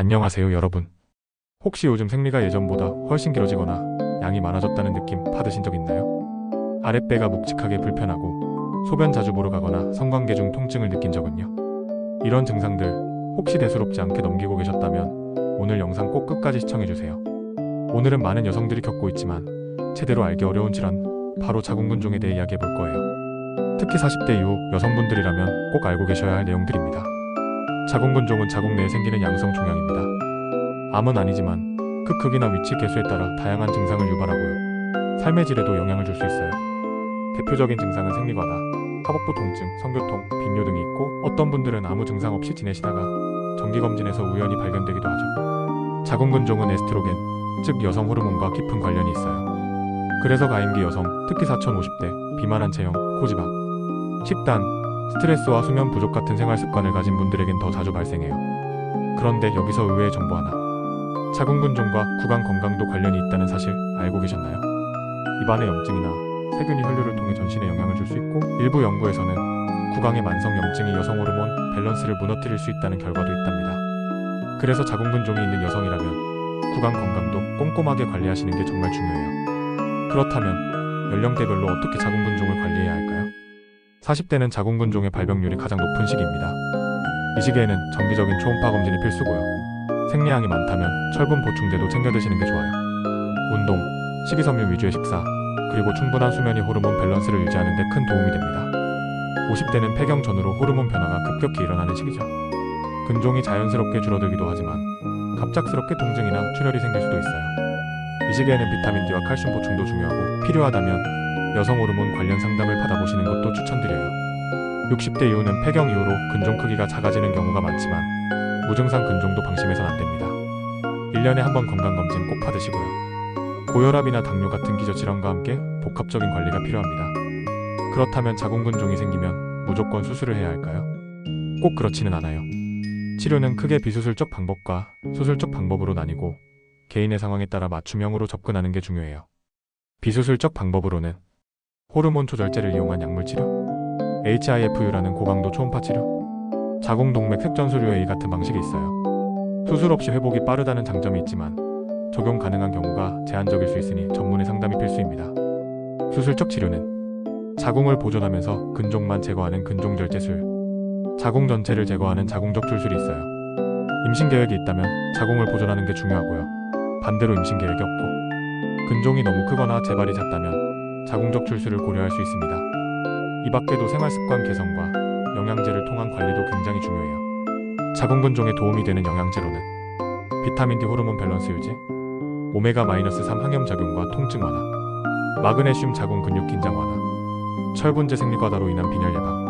안녕하세요 여러분. 혹시 요즘 생리가 예전보다 훨씬 길어지거나 양이 많아졌다는 느낌 받으신 적 있나요? 아랫배가 묵직하게 불편하고 소변 자주 보러 가거나 성관계 중 통증을 느낀 적은요? 이런 증상들 혹시 대수롭지 않게 넘기고 계셨다면 오늘 영상 꼭 끝까지 시청해주세요. 오늘은 많은 여성들이 겪고 있지만 제대로 알기 어려운 질환, 바로 자궁근종에 대해 이야기해 볼 거예요. 특히 40대 이후 여성분들이라면 꼭 알고 계셔야 할 내용들입니다. 자궁근종은 자궁 내에 생기는 양성 종양입니다. 암은 아니지만 그 크기나 위치 개수에 따라 다양한 증상을 유발하고요. 삶의 질에도 영향을 줄 수 있어요. 대표적인 증상은 생리과다, 하복부 통증, 성교통, 빈뇨 등이 있고 어떤 분들은 아무 증상 없이 지내시다가 정기검진에서 우연히 발견되기도 하죠. 자궁근종은 에스트로겐, 즉 여성 호르몬과 깊은 관련이 있어요. 그래서 가임기 여성, 특히 4050대, 비만한 체형, 고지방, 식단, 스트레스와 수면 부족 같은 생활 습관을 가진 분들에겐 더 자주 발생해요. 그런데 여기서 의외의 정보 하나. 자궁근종과 구강 건강도 관련이 있다는 사실 알고 계셨나요? 입안의 염증이나 세균이 혈류를 통해 전신에 영향을 줄 수 있고 일부 연구에서는 구강의 만성 염증이 여성 호르몬 밸런스를 무너뜨릴 수 있다는 결과도 있답니다. 그래서 자궁근종이 있는 여성이라면 구강 건강도 꼼꼼하게 관리하시는 게 정말 중요해요. 그렇다면 연령대별로 어떻게 자궁근종을 관리해야 할까요? 40대는 자궁근종의 발병률이 가장 높은 시기입니다. 이 시기에는 정기적인 초음파 검진이 필수고요. 생리량이 많다면 철분 보충제도 챙겨 드시는 게 좋아요. 운동, 식이섬유 위주의 식사, 그리고 충분한 수면이 호르몬 밸런스를 유지하는 데 큰 도움이 됩니다. 50대는 폐경 전후로 호르몬 변화가 급격히 일어나는 시기죠. 근종이 자연스럽게 줄어들기도 하지만 갑작스럽게 통증이나 출혈이 생길 수도 있어요. 이 시기에는 비타민 D와 칼슘 보충도 중요하고 필요하다면 여성 호르몬 관련 상담을 받아보시는 것도 추천드려요. 60대 이후는 폐경 이후로 근종 크기가 작아지는 경우가 많지만 무증상 근종도 방심해서는 안 됩니다. 1년에 한 번 건강검진 꼭 받으시고요. 고혈압이나 당뇨 같은 기저질환과 함께 복합적인 관리가 필요합니다. 그렇다면 자궁근종이 생기면 무조건 수술을 해야 할까요? 꼭 그렇지는 않아요. 치료는 크게 비수술적 방법과 수술적 방법으로 나뉘고 개인의 상황에 따라 맞춤형으로 접근하는 게 중요해요. 비수술적 방법으로는 호르몬 조절제를 이용한 약물 치료, HIFU라는 고강도 초음파 치료, 자궁동맥 색전수류 A 같은 방식이 있어요. 수술 없이 회복이 빠르다는 장점이 있지만 적용 가능한 경우가 제한적일 수 있으니 전문의 상담이 필수입니다. 수술적 치료는 자궁을 보존하면서 근종만 제거하는 근종절제술, 자궁 전체를 제거하는 자궁적 출술이 있어요. 임신 계획이 있다면 자궁을 보존하는 게 중요하고요. 반대로 임신 계획이 없고 근종이 너무 크거나 재발이 잦다면 자궁적 출술을 고려할 수 있습니다. 이 밖에도 생활습관 개선과 영양제를 통한 관리도 굉장히 중요해요. 자궁근종에 도움이 되는 영양제로는 비타민 D 호르몬 밸런스 유지, 오메가-3 항염작용과 통증 완화, 마그네슘 자궁 근육 긴장 완화, 철분제 생리과다로 인한 빈혈 예방,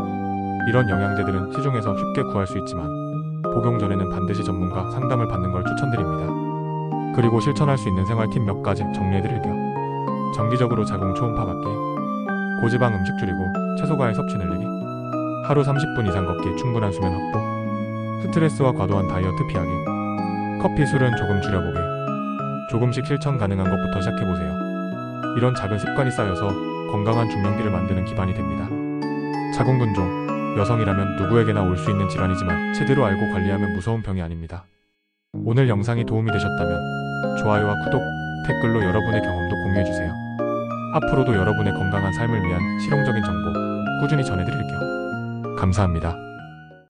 이런 영양제들은 시중에서 쉽게 구할 수 있지만 복용 전에는 반드시 전문가 상담을 받는 걸 추천드립니다. 그리고 실천할 수 있는 생활 팁 몇 가지 정리해드릴게요. 정기적으로 자궁 초음파 받기, 고지방 음식 줄이고 채소과일 섭취 늘리기, 하루 30분 이상 걷기, 충분한 수면 확보, 스트레스와 과도한 다이어트 피하기, 커피, 술은 조금 줄여보기, 조금씩 실천 가능한 것부터 시작해보세요. 이런 작은 습관이 쌓여서 건강한 중년기를 만드는 기반이 됩니다. 자궁근종, 여성이라면 누구에게나 올 수 있는 질환이지만 제대로 알고 관리하면 무서운 병이 아닙니다. 오늘 영상이 도움이 되셨다면 좋아요와 구독, 댓글로 여러분의 경험도 공유해주세요. 앞으로도 여러분의 건강한 삶을 위한 실용적인 정보 꾸준히 전해드릴게요. 감사합니다.